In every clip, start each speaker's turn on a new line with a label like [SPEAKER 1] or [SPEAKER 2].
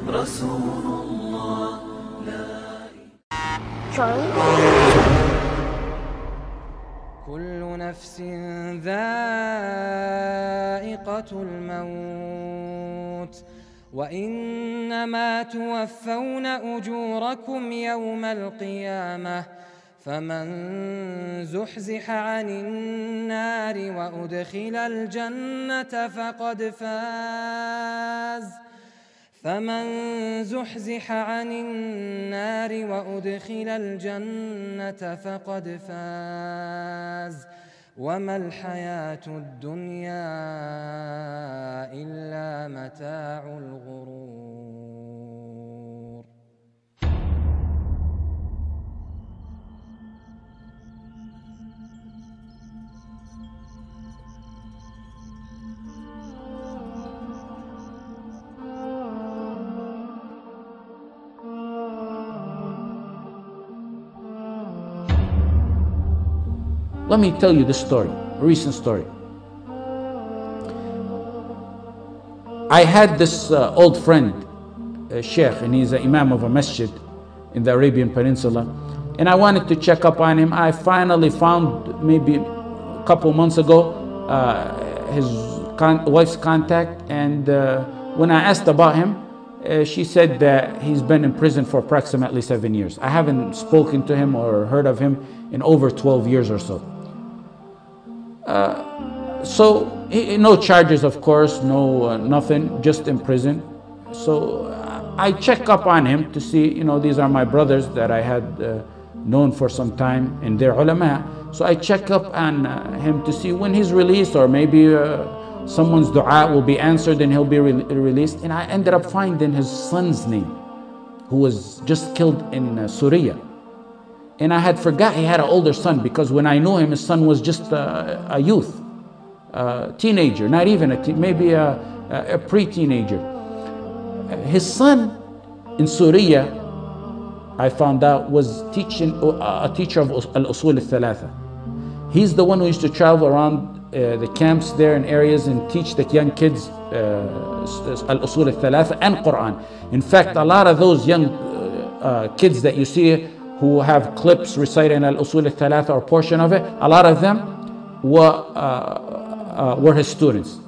[SPEAKER 1] رسول الله
[SPEAKER 2] كل نفس ذائقة الموت وإنما توفون أجوركم يوم القيامة فمن زحزح عن النار وأدخل الجنة فقد فاز فمن زحزح عن النار وأدخل الجنة فقد فاز وما الحياة الدنيا إلا متاع الغرور.
[SPEAKER 3] Let me tell you this story, a recent story. I had this old friend, a sheikh, and he's an imam of a masjid in the Arabian Peninsula. And I wanted to check up on him. I finally found, maybe a couple months ago, his wife's contact. And when I asked about him, she said that he's been in prison for approximately 7 years. I haven't spoken to him or heard of him in over 12 years or so. No charges, of course, nothing, just in prison. So I check up on him to see, these are my brothers that I had known for some time, and they're ulama. So I check up on him to see when he's released, or maybe someone's dua will be answered and he'll be released. And I ended up finding his son's name, who was just killed in Syria. And I had forgot he had an older son, because when I knew him, his son was just a youth, teenager, not even maybe a pre-teenager. His son in Syria, I found out, was a teacher of al-usul al-thalatha. He's the one who used to travel around the camps there and areas and teach the young kids al-usul al-thalatha and Quran. In fact, a lot of those young kids that you see who have clips reciting al-usul al-thalatha or portion of it, a lot of them were his students.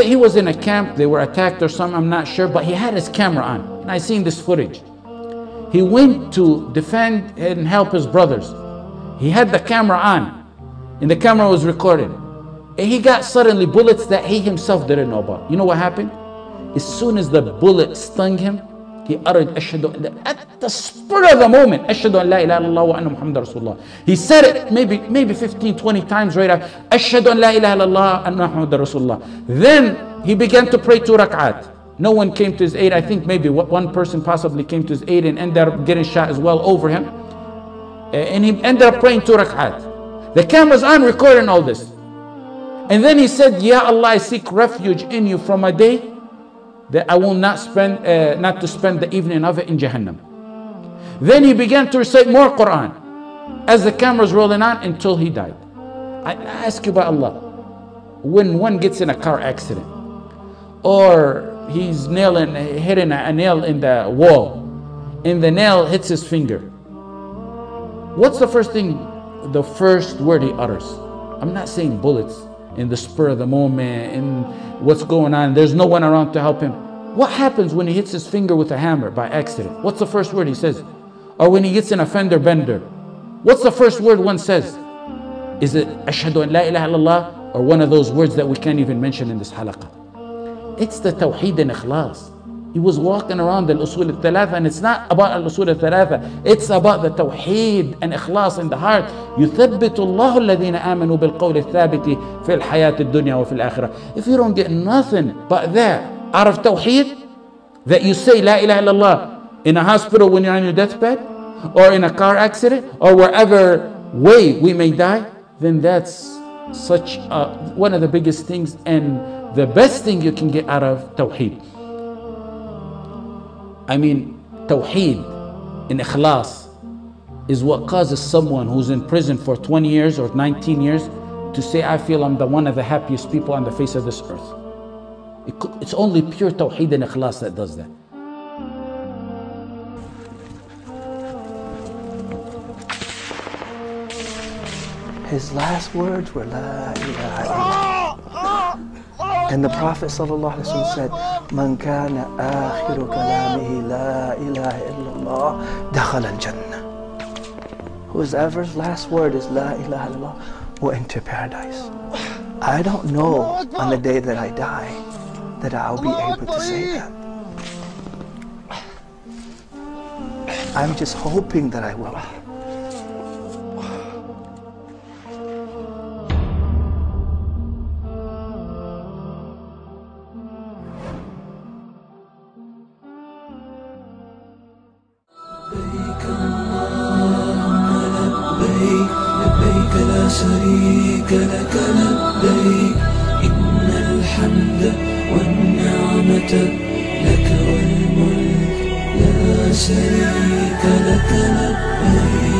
[SPEAKER 3] He was in a camp, they were attacked or something, I'm not sure, but he had his camera on, and I seen this footage. He went to defend and help his brothers. He had the camera on, and the camera was recording. And he got suddenly bullets that he himself didn't know about. You know what happened? As soon as the bullet stung him, he uttered ashhadu, at the spur of the moment, ashhadu an la ilaha illallah wa anna Muhammadan Rasulullah. He said it maybe 15, 20 times right after, ashhadu an la ilaha illallah anna Muhammadan Rasulullah. Then he began to pray 2 rak'at. No one came to his aid. I think maybe one person possibly came to his aid and ended up getting shot as well over him. And he ended up praying 2 rak'at. The camera's on recording all this. And then he said, Ya Allah, I seek refuge in you from a day that I will not spend the evening of it in Jahannam. Then he began to recite more Quran as the camera's rolling on until he died. I ask you by Allah, when one gets in a car accident, or he's hitting a nail in the wall, and the nail hits his finger, what's the first word he utters? I'm not saying bullets in the spur of the moment, and what's going on, there's no one around to help him. What happens when he hits his finger with a hammer by accident? What's the first word he says? Or when he gets in a fender bender, what's the first word one says? Is it ashhadu an la ilaha illallah, or one of those words that we can't even mention in this halaqah? It's the tawheed and ikhlas. He was walking around al-usul al-thalatha, and it's not about al-usul al-thalatha, it's about the tawheed and ikhlas in the heart. يُثَبِّتُ اللَّهُ الَّذِينَ آمَنُوا بِالْقَوْلِ الثَّابِتِ فِي الْحَيَاةِ الدُّنْيَا وَفِي الْآخِرَةِ. If you don't get nothing but that out of tawheed, that you say la ilaha illallah in a hospital when you're on your deathbed, or in a car accident, or wherever way we may die, then that's such one of the biggest things and the best thing you can get out of tawheed. I mean, tawheed and ikhlas is what causes someone who's in prison for 20 years or 19 years to say, I feel I'm one of the happiest people on the face of this earth. It's only pure Tawheed and Ikhlas that does that.
[SPEAKER 4] His last words were La ilaha illallah. And the Prophet ﷺ said, Man kana akhiru kalamihi la ilaha illallah, dakhala al-jannah. Whoever's last word is La ilaha illallah will enter paradise. I don't know on the day that I die that I'll be able to say that. I'm just hoping that I will.
[SPEAKER 1] لبيك لا شريك لك لبيك إن الحمد والنعمة لك والملك لا شريك لك لبيك